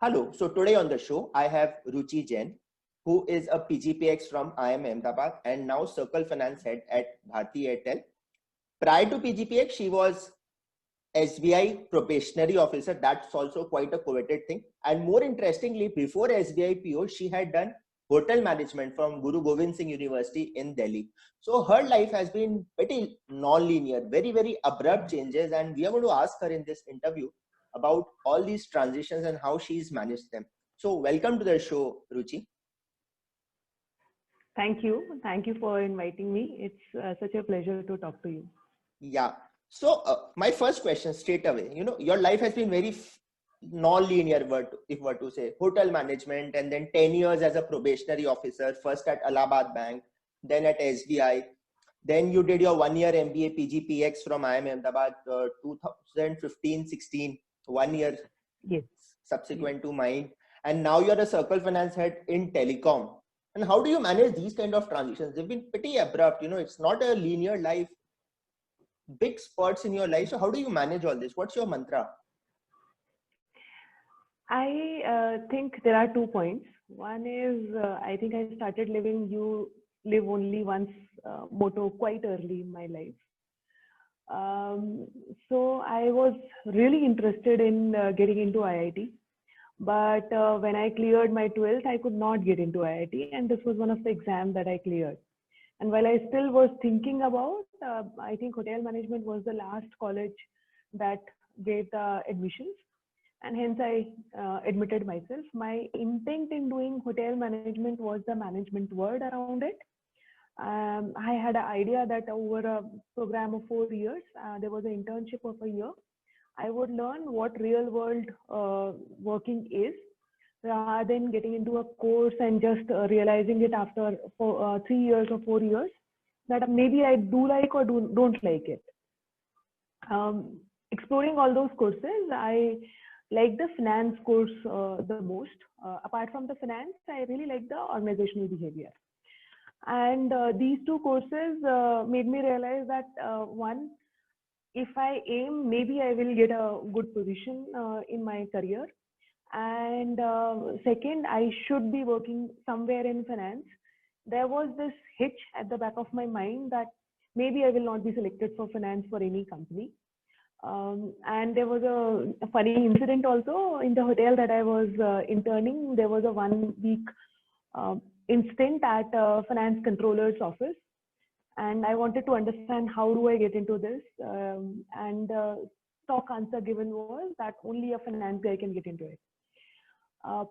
Hello. So today on the show, I have Ruchi Jain, who is a PGPX from IIM Ahmedabad and now Circle Finance Head at Bharti Airtel. Prior to PGPX, she was SBI probationary officer. That's also quite a coveted thing. And more interestingly, before SBI PO, she had done hotel management from Guru Gobind Singh University in Delhi. So her life has been pretty non-linear, very, very abrupt changes. And we are going to ask her in this interview about all these transitions and how she's managed them. So welcome to the show, Ruchi. Thank you. Thank you for inviting me. It's such a pleasure to talk to you. Yeah. So my first question straight away, your life has been very non-linear, if were to say hotel management, and then 10 years as a probationary officer, first at Allahabad Bank, then at SBI. Then you did your 1-year MBA PGPX from IIM Ahmedabad 2015-16, 1 year Yes. subsequent to mine. And now you're a Circle Finance Head in telecom. And how do you manage these kind of transitions? They've been pretty abrupt. It's not a linear life, big spurts in your life. So how do you manage all this? What's your mantra? I think there are 2 points. One is I think I started living "you live only once" motto quite early in my life. So I was really interested in getting into IIT. But when I cleared my 12th, I could not get into IIT, and this was one of the exams that I cleared. And while I still was thinking about, I think hotel management was the last college that gave the admissions, and hence I admitted myself. My intent in doing hotel management was the management word around it. I had an idea that over a program of 4 years, there was an internship of a year. I would learn what real world working is, rather than getting into a course and just realizing it after 3 years or 4 years that maybe I do like or don't like it. Exploring all those courses, I like the finance course the most. Apart from the finance, I really like the organizational behavior. And these 2 courses made me realize that one, if I aim, maybe I will get a good position in my career. And second, I should be working somewhere in finance. There was this hitch at the back of my mind that maybe I will not be selected for finance for any company. And there was a funny incident also in the hotel that I was interning. There was a 1-week instant at a finance controller's office. And I wanted to understand how do I get into this. And stock answer given was that only a finance guy can get into it.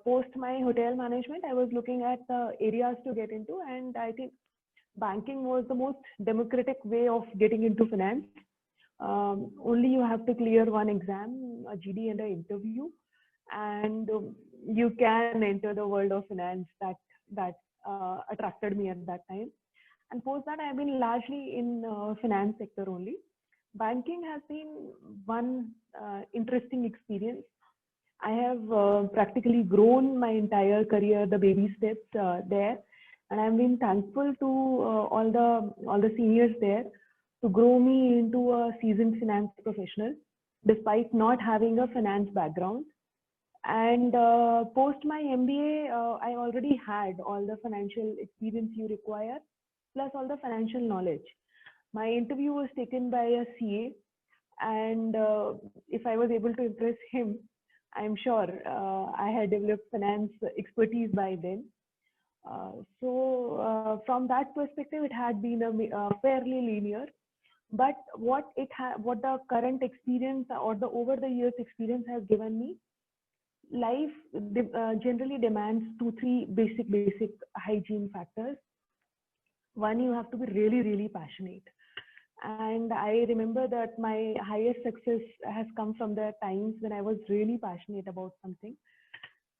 Post my hotel management, I was looking at the areas to get into, and I think banking was the most democratic way of getting into finance. Only you have to clear one exam, a GD and an interview, and you can enter the world of finance. That attracted me at that time. And post that, I've been largely in finance sector only. Banking has been one interesting experience. I have practically grown my entire career, the baby steps there, and I've been thankful to all the seniors there to grow me into a seasoned finance professional, despite not having a finance background. And post my MBA, I already had all the financial experience you require, plus all the financial knowledge. My interview was taken by a CA, and if I was able to impress him, I'm sure I had developed finance expertise by then. So from that perspective, it had been a fairly linear. But what the current experience or the over the years experience has given me, life generally demands 2-3 basic hygiene factors. One, you have to be really, really passionate. And I remember that my highest success has come from the times when I was really passionate about something.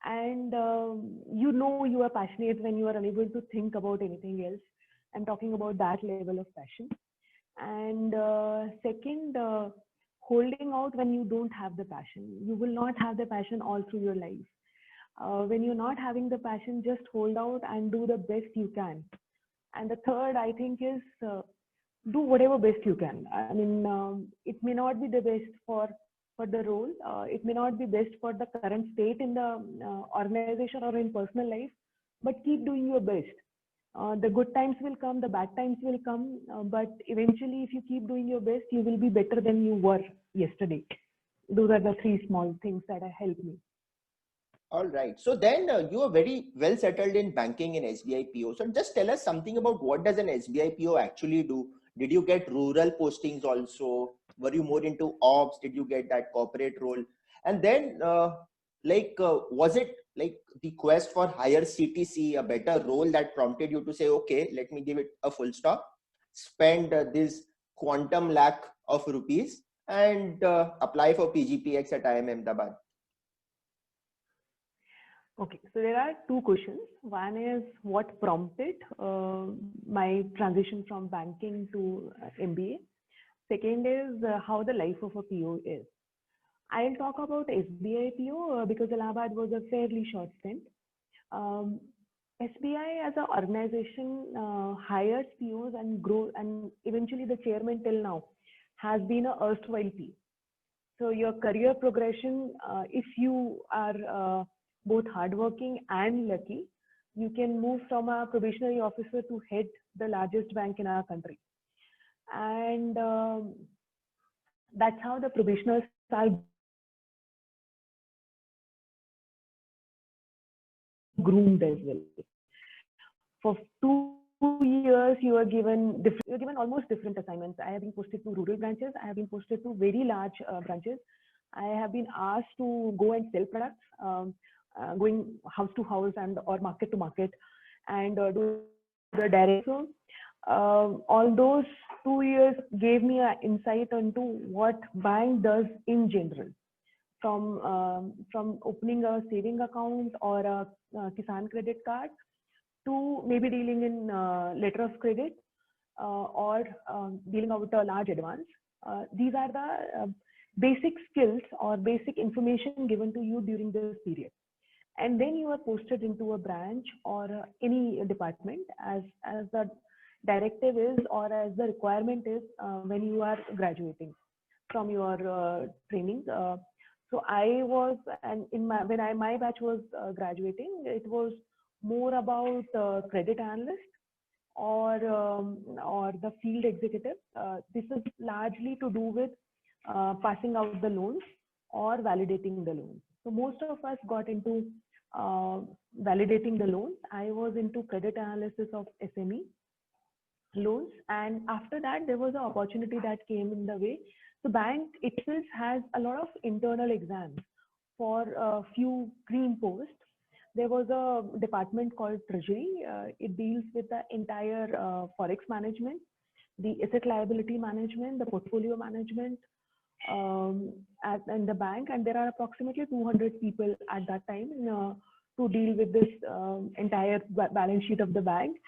And you are passionate when you are unable to think about anything else. I'm talking about that level of passion. And second, holding out when you don't have the passion. You will not have the passion all through your life. When you're not having the passion, just hold out and do the best you can. And the third, I think, is do whatever best you can. I mean, it may not be the best for for the role. It may not be best for the current state in the organization or in personal life, but keep doing your best. The good times will come, the bad times will come, but eventually, if you keep doing your best, you will be better than you were yesterday. Those are the three small things that helped me. All right. So then you are very well settled in banking in SBI PO. So just tell us something about what does an SBI PO actually do? Did you get rural postings also? Were you more into ops? Did you get that corporate role? And then was it like the quest for higher CTC, a better role that prompted you to say, okay, let me give it a full stop, spend this quantum lakh of rupees and apply for PGPX at IIM Ahmedabad? Okay, so there are two questions. One is what prompted my transition from banking to MBA. Second is how the life of a PO is. I'll talk about SBI PO because Allahabad was a fairly short stint. SBI as an organization hires POs and grows, and eventually the chairman till now has been a erstwhile PO. So your career progression, if you are both hardworking and lucky, you can move from a probationary officer to head the largest bank in our country. And that's how the probationers are groomed as well. For 2 years, you are given almost different assignments. I have been posted to rural branches. I have been posted to very large branches. I have been asked to go and sell products, going house to house and or market to market, and do the direct. So all those 2 years gave me an insight into what bank does in general, from opening a saving account or a Kisan credit card to maybe dealing in letter of credit or dealing out a large advance. These are the basic skills or basic information given to you during this period. And then you are posted into a branch or any department as the directive is or as the requirement is when you are graduating from your training. So I was, and when my batch was graduating, it was more about credit analyst or the field executive. This is largely to do with passing out the loans or validating the loans. So most of us got into validating the loans. I was into credit analysis of SME loans, and after that there was an opportunity that came in the way. The bank itself has a lot of internal exams for a few green posts. There was a department called Treasury. It deals with the entire forex management, the asset liability management, the portfolio management in the bank, and there are approximately 200 people at that time to deal with this entire balance sheet of the bank.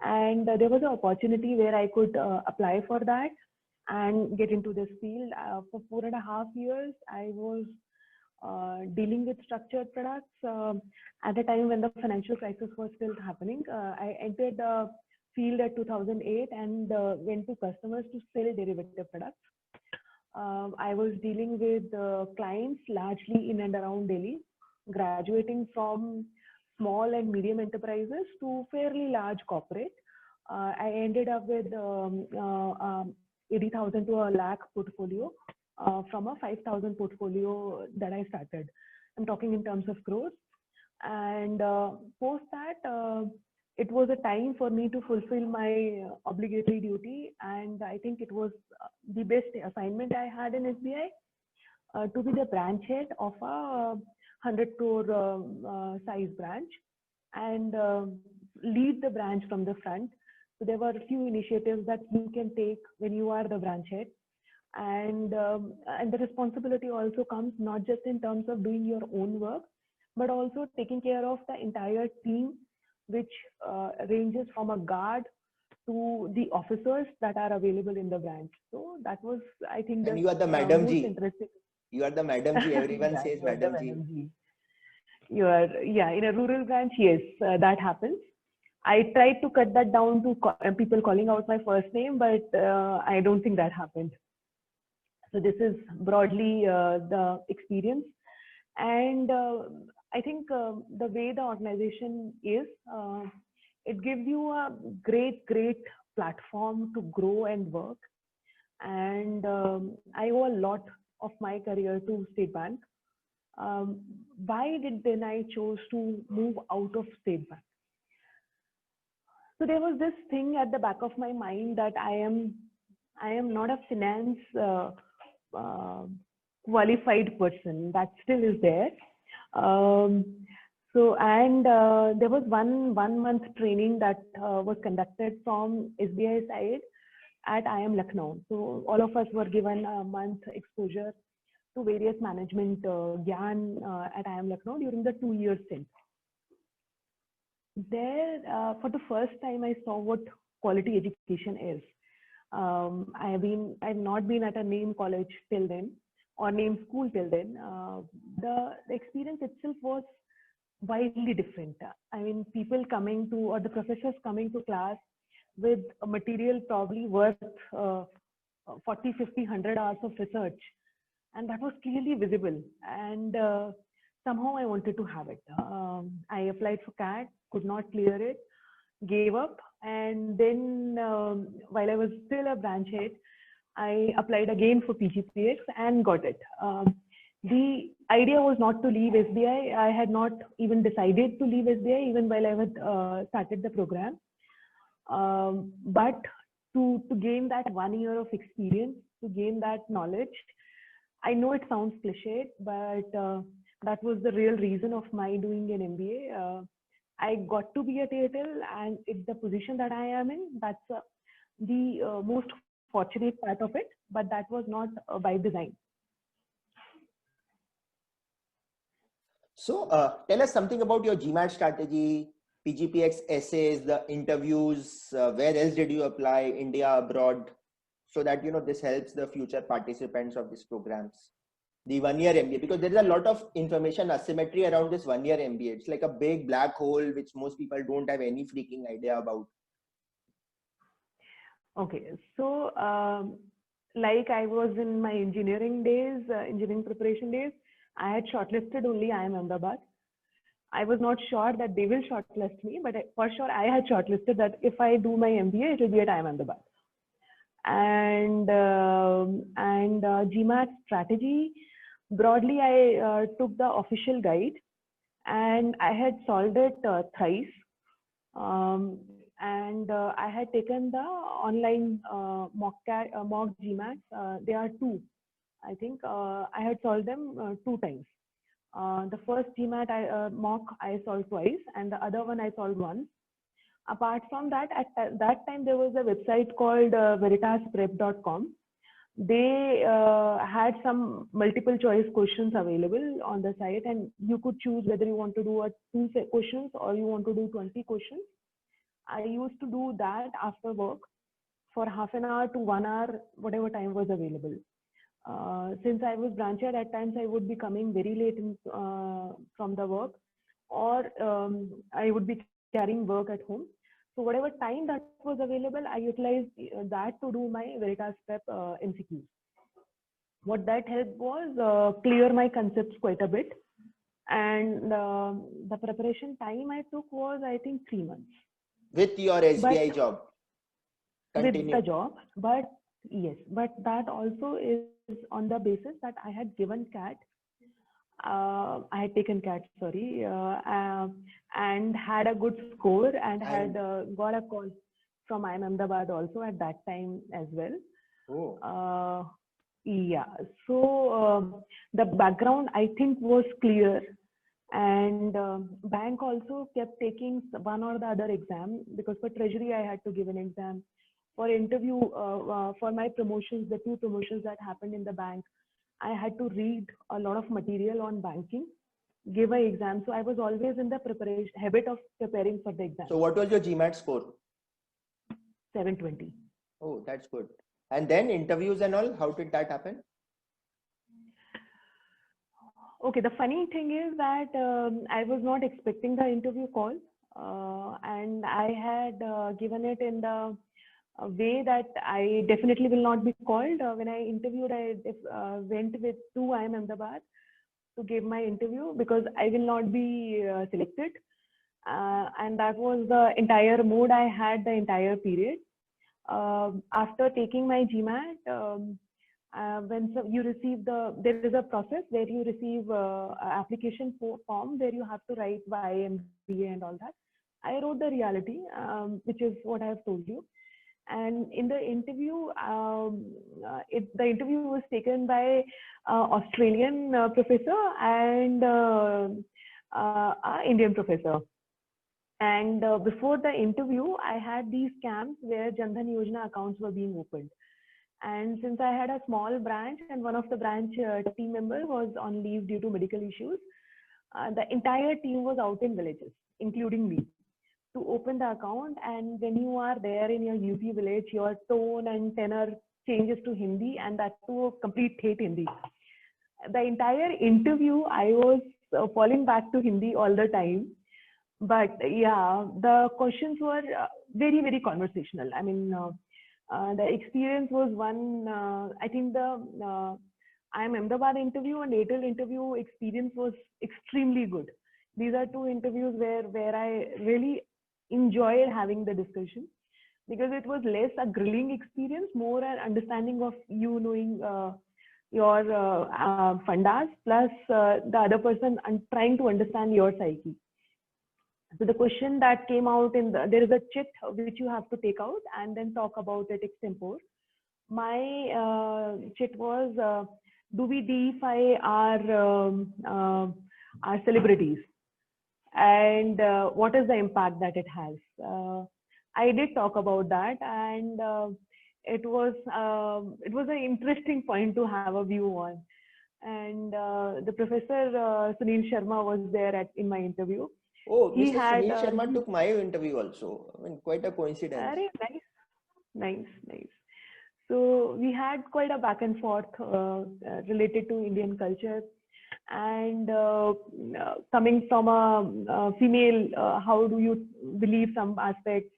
And there was an opportunity where I could apply for that and get into this field. For 4.5 years, I was dealing with structured products at a time when the financial crisis was still happening. I entered the field at 2008 and went to customers to sell derivative products. I was dealing with clients largely in and around Delhi, graduating from small and medium enterprises to fairly large corporate. I ended up with 80,000 to a lakh portfolio from a 5,000 portfolio that I started. I'm talking in terms of growth. And post that, it was a time for me to fulfill my obligatory duty. And I think it was the best assignment I had in SBI to be the branch head of a 100 crore size branch and lead the branch from the front. So there were a few initiatives that you can take when you are the branch head. And the responsibility also comes not just in terms of doing your own work, but also taking care of the entire team, which ranges from a guard to the officers that are available in the branch. So that was, I think, and you are the Madam most G. interesting. You are the Madam G. Everyone Yeah, says Madam G. You are, yeah, in a rural branch, yes, that happens. I tried to cut that down to people calling out my first name, but I don't think that happened. So this is broadly the experience. And I think the way the organization is, it gives you a great platform to grow and work. And I owe a lot of my career to State Bank. Why did then I chose to move out of State Bank? So there was this thing at the back of my mind that I am not a finance uh, qualified person. That still is there. So and there was one month training that was conducted from SBI side at IIM Lucknow. So all of us were given a month exposure to various management gyan at IIM Lucknow during the 2 year stint. There, for the first time, I saw what quality education is. I've not been at a name college till then, or name school till then. The experience itself was widely different. I mean, people coming to, or the professors coming to class with a material probably worth 40, 50, 100 hours of research. And that was clearly visible. And somehow I wanted to have it. I applied for CAT, could not clear it, gave up. And then while I was still a branch head, I applied again for PGPX and got it. The idea was not to leave SBI. I had not even decided to leave SBI even while I had started the program. But to gain that 1 year of experience, to gain that knowledge, I know it sounds cliche, but that was the real reason of my doing an MBA. I got to be at Airtel, and it's the position that I am in. That's the most fortunate part of it, but that was not by design. So tell us something about your GMAT strategy, PGPX essays, the interviews. Where else did you apply, India, abroad? So that, you know, this helps the future participants of these programs. The 1 year MBA, because there is a lot of information asymmetry around this 1 year MBA. It's like a big black hole, which most people don't have any freaking idea about. Okay, so like I was in my engineering days, engineering preparation days, I had shortlisted only IIM Ahmedabad. I was not sure that they will shortlist me, but for sure I had shortlisted that if I do my MBA, it will be at IIM Ahmedabad. And GMAT strategy, broadly, I took the official guide and I had solved it thrice. And I had taken the online mock GMATs. There are two. I think I had solved them 2 times. The first GMAT mock I solved twice, and the other one I solved once. Apart from that, at that time there was a website called veritasprep.com. They had some multiple choice questions available on the site, and you could choose whether you want to do 2 questions or you want to do 20 questions. I used to do that after work for half an hour to 1 hour, whatever time was available. Since I was branch head, at times I would be coming very late from the work, or I would be carrying work at home. So whatever time that was available, I utilized that to do my Veritas Prep MCQs. What that helped was clear my concepts quite a bit. And the preparation time I took was, I think, 3 months. With your SBI job? Continue. With the job, but yes, but that also is on the basis that I had given CAT. I had taken CAT, sorry, and had a good score, and had got a call from IIM Ahmedabad also at that time as well. Oh. Yeah, so the background I think was clear, and bank also kept taking one or the other exam, because for treasury I had to give an exam. For interview, for my promotions, the 2 promotions that happened in the bank, I had to read a lot of material on banking, give an exam. So I was always in the habit of preparing for the exam. So what was your GMAT score? 720. Oh, that's good. And then interviews and all, how did that happen? Okay, the funny thing is that I was not expecting the interview call, and I had given it in the way that I definitely will not be called. When I interviewed, I went with two IIM Ahmedabad to give my interview because I will not be selected. And that was the entire mood I had the entire period. After taking my GMAT, you receive there is a process where you receive application form where you have to write why MBA and all that. I wrote the reality, which is what I have told you. And in the interview, the interview was taken by Australian professor and Indian professor. And before the interview, I had these camps where Jan Dhan Yojana accounts were being opened. And since I had a small branch and one of the branch team member was on leave due to medical issues, the entire team was out in villages, including me, to open the account. And when you are there in your UP village, your tone and tenor changes to Hindi, and that to a complete hate Hindi. The entire interview, I was falling back to Hindi all the time. But yeah, the questions were very, very conversational. I mean, the experience was one, I think the IIM Ahmedabad interview and ATEL interview experience was extremely good. These are two interviews where I really enjoyed having the discussion, because it was less a grilling experience, more an understanding of you knowing your fundas, plus the other person and trying to understand your psyche. So the question that came out there is a chit which you have to take out and then talk about it extempore. My chit was, do we deify our celebrities, and what is the impact that it has? I did talk about that, and it was an interesting point to have a view on. And the professor Sunil Sharma was there in my interview. Oh, Mr. Sunil Sharma took my interview also. I mean, quite a coincidence. Very nice. So we had quite a back and forth related to Indian culture, and coming from a female, how do you believe some aspects,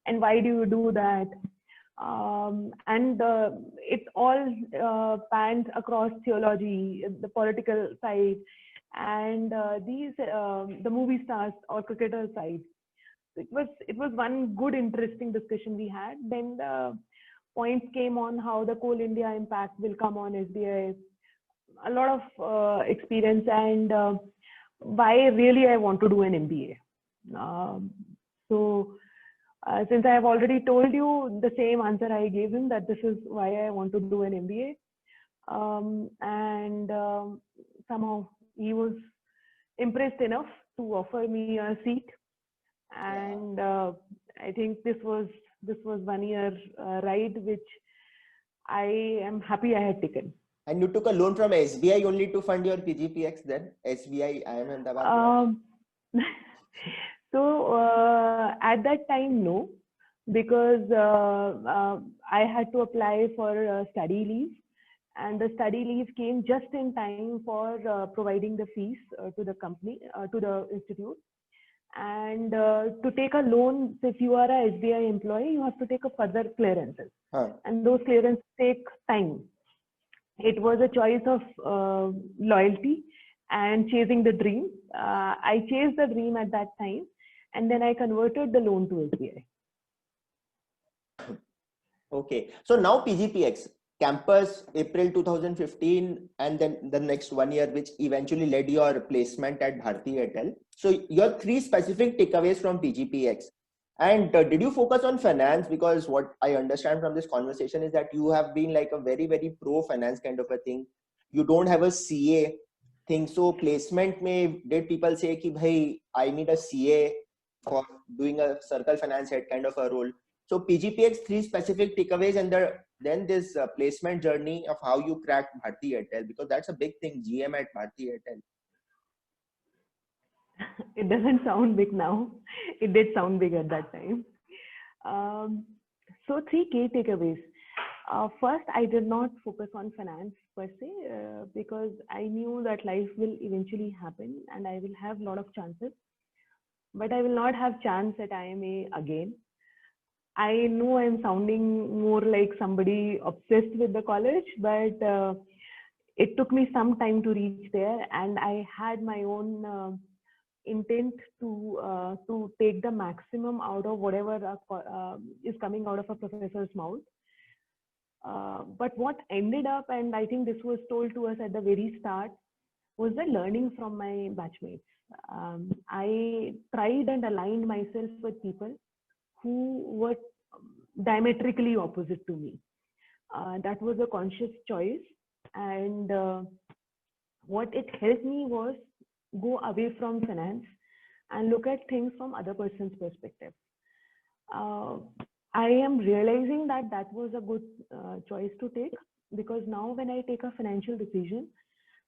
and why do you do that? And it all pans across theology, the political side, and the movie stars or cricketer side. It was one good interesting discussion we had. Then the points came on how the Coal India impact will come on SBI, a lot of experience, and why really I want to do an MBA. So since I have already told you the same answer I gave him, that this is why I want to do an MBA, and somehow he was impressed enough to offer me a seat. And I think this was 1 year ride which I am happy I had taken. And you took a loan from SBI only to fund your PGPX then? SBI IIM Ahmedabad? So at that time, no, because I had to apply for study leave, and the study leave came just in time for providing the fees to the company, to the institute. And to take a loan, if you are a SBI employee, you have to take a further clearances, and those clearances take time. It was a choice of loyalty and chasing the dream. I chased the dream at that time, and then I converted the loan to SBI. Okay, so now PGPX campus April 2015, and then the next 1 year, which eventually led your placement at Bharti Airtel. So your 3 specific takeaways from PGPX. And did you focus on finance? Because what I understand from this conversation is that you have been like a very, very pro finance kind of a thing. You don't have a CA thing. So placement did people say ki bhai, I need a CA for doing a circle finance head kind of a role? So PGPX 3 specific takeaways, and then this placement journey of how you cracked Bharti Airtel, because that's a big thing, GM at Bharti Airtel. It doesn't sound big now. It did sound big at that time. So 3 key takeaways. First, I did not focus on finance per se, because I knew that life will eventually happen and I will have a lot of chances, but I will not have chance at IMA again. I know I'm sounding more like somebody obsessed with the college, but it took me some time to reach there, and I had my own intent to take the maximum out of whatever is coming out of a professor's mouth. But what ended up, and I think this was told to us at the very start, was the learning from my batchmates. I tried and aligned myself with people who were diametrically opposite to me. That was a conscious choice, and what it helped me was go away from finance and look at things from other person's perspective. I am realizing that that was a good choice to take, because now when I take a financial decision,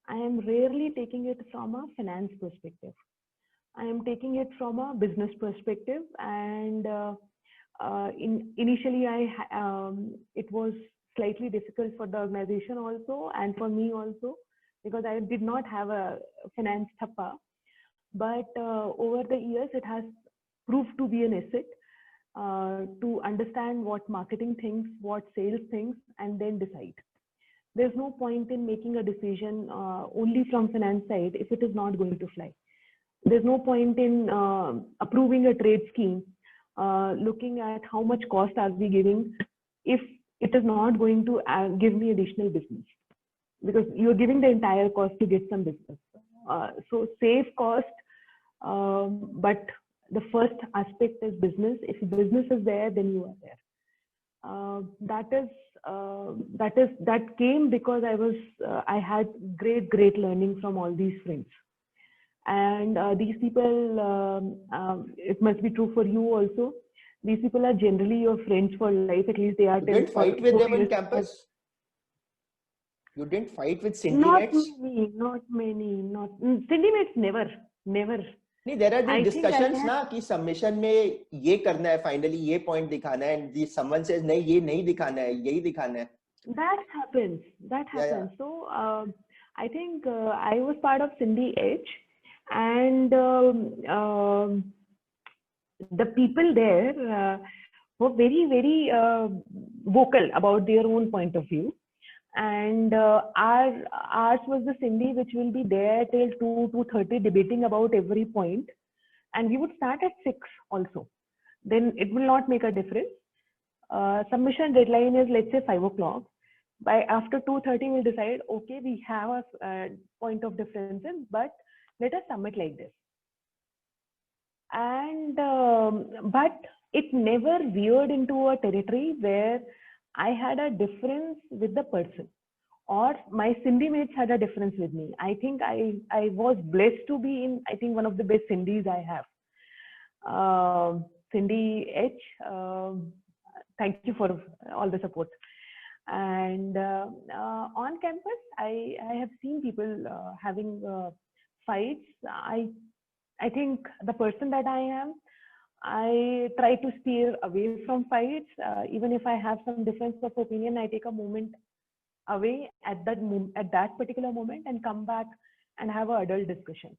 I am rarely taking it from a finance perspective. I am taking it from a business perspective, and initially it was slightly difficult for the organization also, and for me also, because I did not have a finance thappa. But over the years, it has proved to be an asset to understand what marketing thinks, what sales thinks, and then decide. There's no point in making a decision only from finance side if it is not going to fly. There's no point in approving a trade scheme, looking at how much cost are we giving if it is not going to give me additional business, because you're giving the entire cost to get some business. So save cost, but the first aspect is business. If business is there, then you are there. That came because I had great learning from all these friends. And these people, it must be true for you also. These people are generally your friends for life. At least they are. You didn't fight with them on campus? You didn't fight with Cindy mates? Not many. Cindy mates, never. नहीं, there are these discussions ना कि submission में ये करना है, finally ये point दिखाना है, and someone says नहीं ये नहीं दिखाना है, यही दिखाना है. That happens. Yeah. So I think I was part of Cindy H, and the people there were very vocal about their own point of view. And ours was the Cindy which will be there till 2:30 debating about every point, and we would start at 6 also. Then it will not make a difference. Submission deadline is, let's say, 5 o'clock. By after 2:30 we'll decide, okay, we have a point of differences, but let us submit like this. And but it never veered into a territory where I had a difference with the person, or my Cindy mates had a difference with me. I think I was blessed to be in, I think, one of the best Cindy's I have. Cindy H, thank you for all the support. And on campus, I have seen people having fights. I think the person that I am, I try to steer away from fights. Even if I have some difference of opinion, I take a moment away at that particular moment and come back and have an adult discussion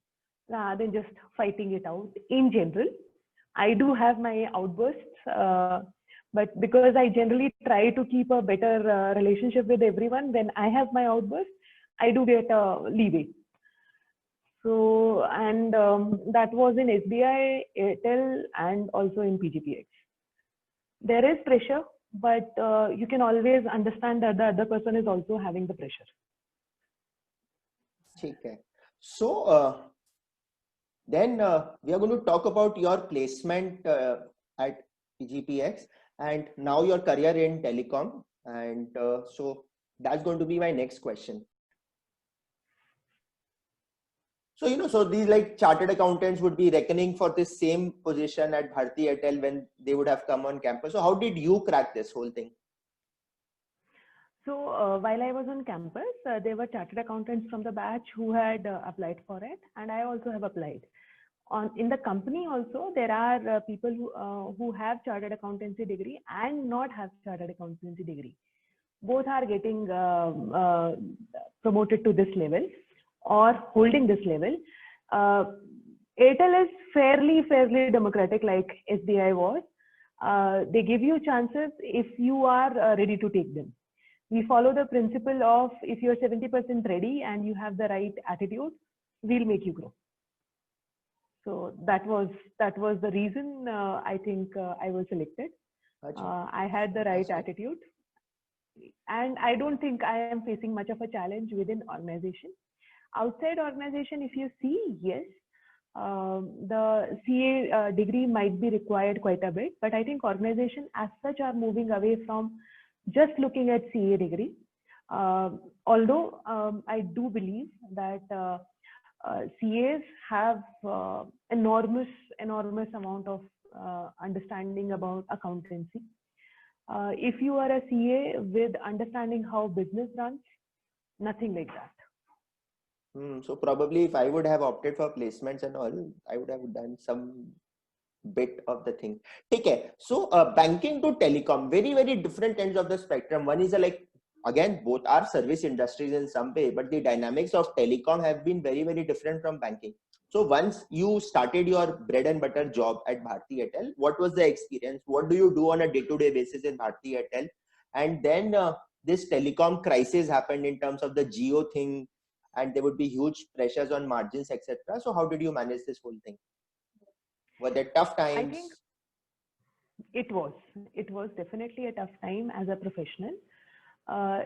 rather than just fighting it out. In general, I do have my outbursts, but because I generally try to keep a better relationship with everyone, when I have my outbursts, I do get a leeway. So, and that was in SBI, Airtel, and also in PGPX. There is pressure, but you can always understand that the other person is also having the pressure. Okay. So, then we are going to talk about your placement at PGPX and now your career in telecom. And so that's going to be my next question. So, so these like chartered accountants would be reckoning for this same position at Bharti Airtel when they would have come on campus. So how did you crack this whole thing? So while I was on campus, there were chartered accountants from the batch who had applied for it, and I also have applied. In the company also, there are people who have chartered accountancy degree and not have chartered accountancy degree. Both are getting promoted to this level or holding this level. Airtel is fairly democratic, like SBI was. They give you chances if you are ready to take them. We follow the principle of if you're 70% ready and you have the right attitude, we'll make you grow. So that was the reason I think I was selected. I had the right attitude, and I don't think I am facing much of a challenge within organization. Outside organization, if you see, yes, the CA degree might be required quite a bit, but I think organization as such are moving away from just looking at CA degree. Although I do believe that CAs have enormous amount of understanding about accountancy. If you are a CA with understanding how business runs, nothing like that. So probably if I would have opted for placements and all, I would have done some bit of the thing. Okay, so banking to telecom, very, very different ends of the spectrum. One is like, again, both are service industries in some way, but the dynamics of telecom have been very, very different from banking. So once you started your bread and butter job at Bharti Airtel, what was the experience? What do you do on a day-to-day basis in Bharti Airtel? And then this telecom crisis happened in terms of the Jio thing, and there would be huge pressures on margins, etc. So how did you manage this whole thing? Were there tough times? I think it was definitely a tough time as a professional,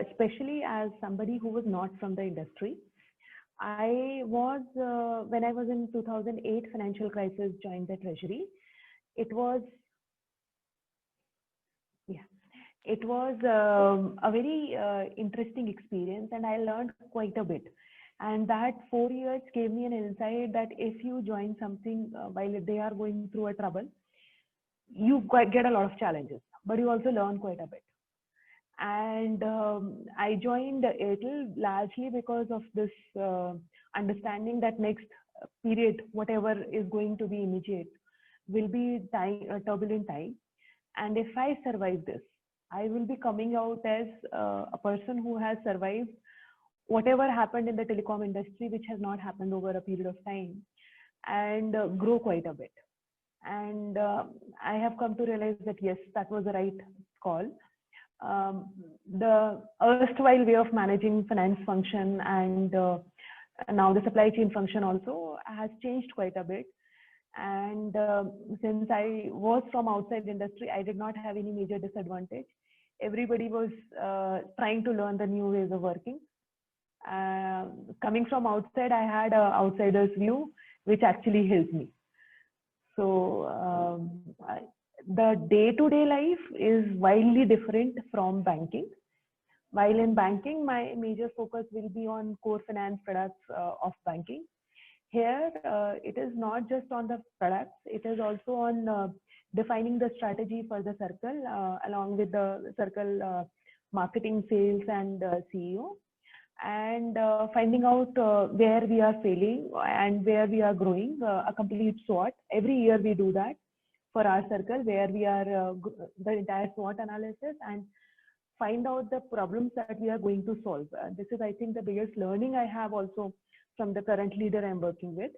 especially as somebody who was not from the industry. I was, when I was in 2008 financial crisis, joined the treasury. It was a very interesting experience, and I learned quite a bit. And that 4 years gave me an insight that if you join something while they are going through a trouble, you get a lot of challenges, but you also learn quite a bit. And I joined Airtel largely because of this understanding that next period, whatever is going to be immediate, will be a turbulent time. And if I survive this, I will be coming out as a person who has survived whatever happened in the telecom industry, which has not happened over a period of time, and grow quite a bit. And I have come to realize that yes, that was the right call. The erstwhile way of managing finance function and now the supply chain function also has changed quite a bit. And since I was from outside industry, I did not have any major disadvantage. Everybody was trying to learn the new ways of working. Coming from outside, I had an outsider's view, which actually helped me. So the day-to-day life is wildly different from banking. While in banking, my major focus will be on core finance products of banking. Here, it is not just on the products, it is also on defining the strategy for the circle along with the circle marketing, sales, and CEO, and finding out where we are failing and where we are growing, a complete SWOT. Every year we do that for our circle, where we are the entire SWOT analysis and find out the problems that we are going to solve. This is, I think, the biggest learning I have also from the current leader I'm working with.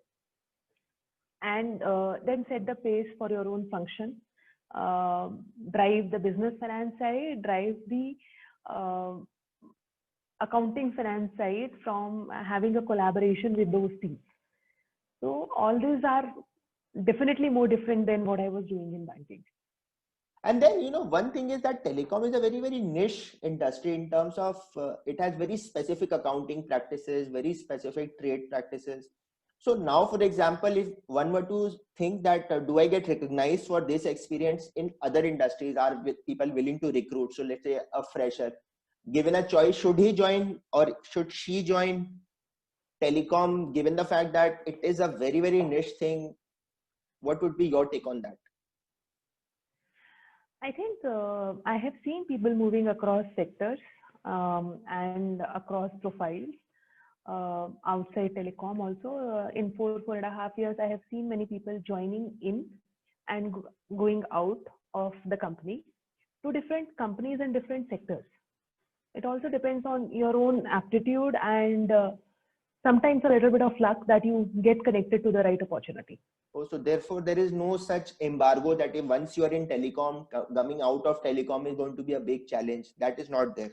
And then set the pace for your own function, drive the business finance side, drive the accounting finance side from having a collaboration with those teams. So all these are definitely more different than what I was doing in banking. And then, you know, one thing is that telecom is a very, very niche industry in terms of it has very specific accounting practices, very specific trade practices. So now, for example, if one were to think that do I get recognized for this experience in other industries, are people willing to recruit? So let's say a fresher, given a choice, should he join or should she join telecom, given the fact that it is a very, very niche thing? What would be your take on that? I think I have seen people moving across sectors and across profiles outside telecom also. In 4.5 years, I have seen many people joining in and going out of the company to different companies and different sectors. It also depends on your own aptitude and sometimes a little bit of luck that you get connected to the right opportunity. Oh, so therefore there is no such embargo that if once you are in telecom, coming out of telecom is going to be a big challenge. That is not there.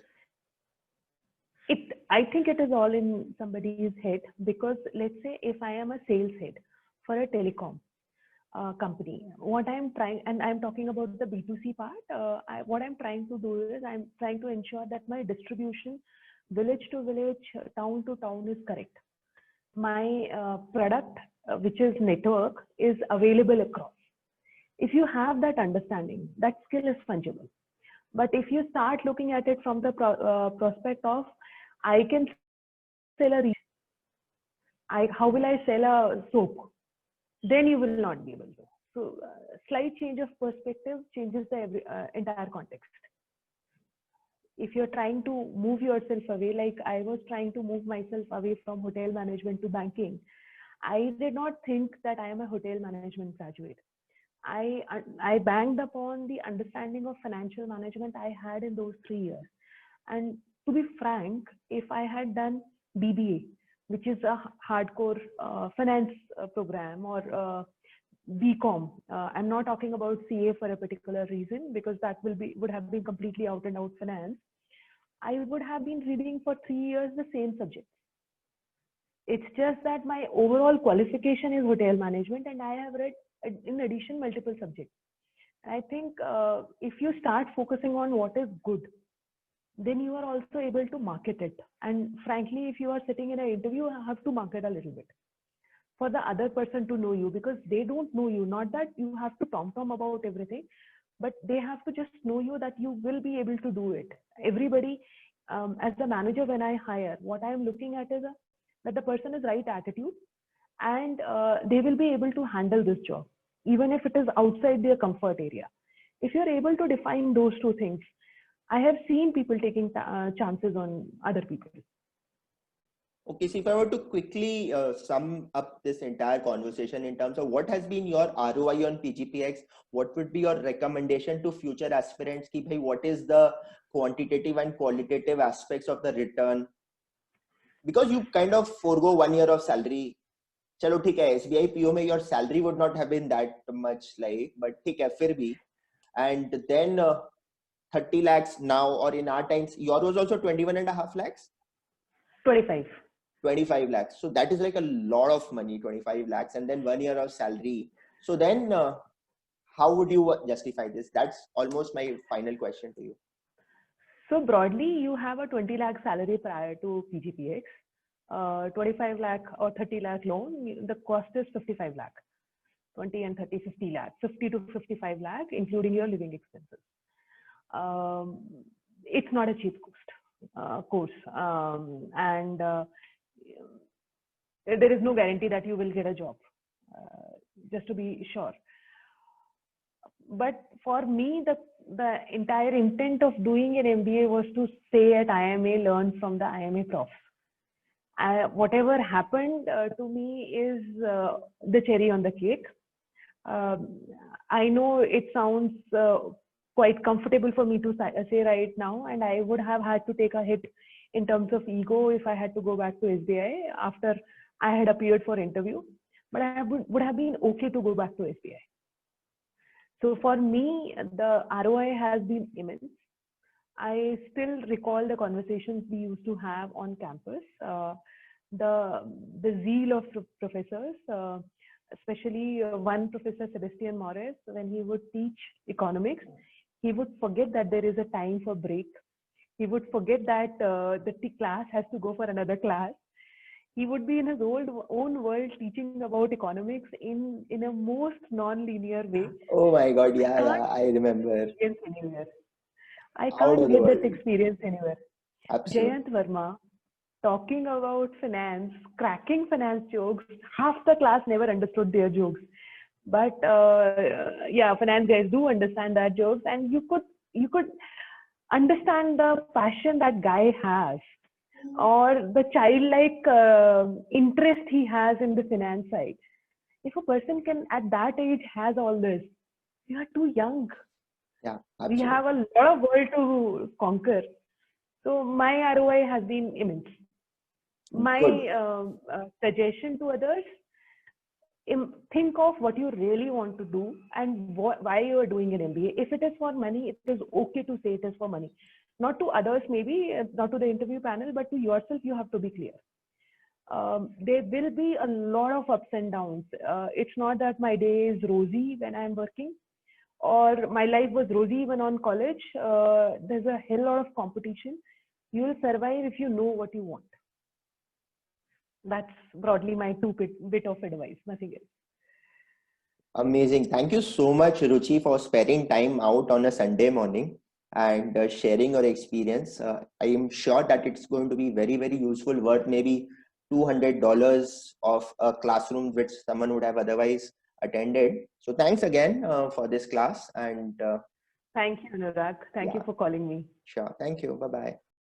I think it is all in somebody's head, because let's say if I am a sales head for a telecom company, what I'm trying, and I'm talking about the B2C part, what I'm trying to do is I'm trying to ensure that my distribution, village to village, town to town, is correct. My product, which is network, is available across. If you have that understanding, that skill is fungible. But if you start looking at it from the prospect of, I can sell how will I sell a soap? Then you will not be able to. So slight change of perspective changes the entire context. If you're trying to move yourself away, like I was trying to move myself away from hotel management to banking, I did not think that I am a hotel management graduate. I banged upon the understanding of financial management I had in those 3 years. And to be frank, if I had done BBA, which is a hardcore finance program, or BCom, I'm not talking about CA for a particular reason, because that would have been completely out and out finance. I would have been reading for 3 years the same subject. It's just that my overall qualification is hotel management, and I have read, in addition, multiple subjects. I think if you start focusing on what is good, then you are also able to market it. And frankly, if you are sitting in an interview, you have to market a little bit for the other person to know you, because they don't know you. Not that you have to tom about everything, but they have to just know you, that you will be able to do it. Everybody, as the manager, when I hire, what I am looking at is that the person is right attitude, and they will be able to handle this job, even if it is outside their comfort area. If you're able to define those two things, I have seen people taking chances on other people. Okay, so if I were to quickly sum up this entire conversation in terms of what has been your ROI on PGPX, what would be your recommendation to future aspirants? Ki bhai, what is the quantitative and qualitative aspects of the return? Because you kind of forego 1 year of salary. Chalo, theek hai, SBI PO mein your salary would not have been that much, like, but theek hai, fir bhi. And then 30 lakhs now, or in our times, your was also 21.5 lakhs? 25 lakhs. So that is like a lot of money, 25 lakhs, and then 1 year of salary. So then how would you justify this? That's almost my final question to you. So broadly, you have a 20 lakh salary prior to PGPX, 25 lakh or 30 lakh loan, the cost is 55 lakh, 20 and 30, 50 lakh, 50 to 55 lakh, including your living expenses. It's not a cheap course. And there is no guarantee that you will get a job, just to be sure. But for me, the entire intent of doing an MBA was to stay at IMA, learn from the IMA profs. Whatever happened to me is the cherry on the cake. I know it sounds quite comfortable for me to say right now, and I would have had to take a hit in terms of ego if I had to go back to SBI after I had appeared for interview, but I would have been okay to go back to SBI. So for me, the ROI has been immense. I still recall the conversations we used to have on campus, the zeal of professors, especially one professor, Sebastian Morris, when he would teach economics, he would forget that there is a time for break. He would forget that the class has to go for another class. He would be in his own world teaching about economics in a most non-linear way. Oh my God, yeah, I remember. I can't get that experience anywhere. Absolutely. Jayant Verma talking about finance, cracking finance jokes, half the class never understood their jokes. But yeah, finance guys do understand that jokes, and you could understand the passion that guy has, or the childlike interest he has in the finance side. If a person can at that age has all this, you are too young. Yeah, absolutely. We have a lot of world to conquer. So my ROI has been immense. My suggestion to others, think of what you really want to do and why you are doing an MBA. If it is for money, it is okay to say it is for money. Not to others, maybe, not to the interview panel, but to yourself, you have to be clear. There will be a lot of ups and downs. It's not that my day is rosy when I'm working, or my life was rosy even on college. There's a hell lot of competition. You will survive if you know what you want. That's broadly my bit of advice, nothing else. Amazing. Thank you so much, Ruchi, for sparing time out on a Sunday morning and sharing your experience. I am sure that it's going to be very, very useful, worth maybe $200 of a classroom which someone would have otherwise attended. So thanks again for this class. And thank you, Anurag. Thank you for calling me. Sure. Thank you. Bye-bye.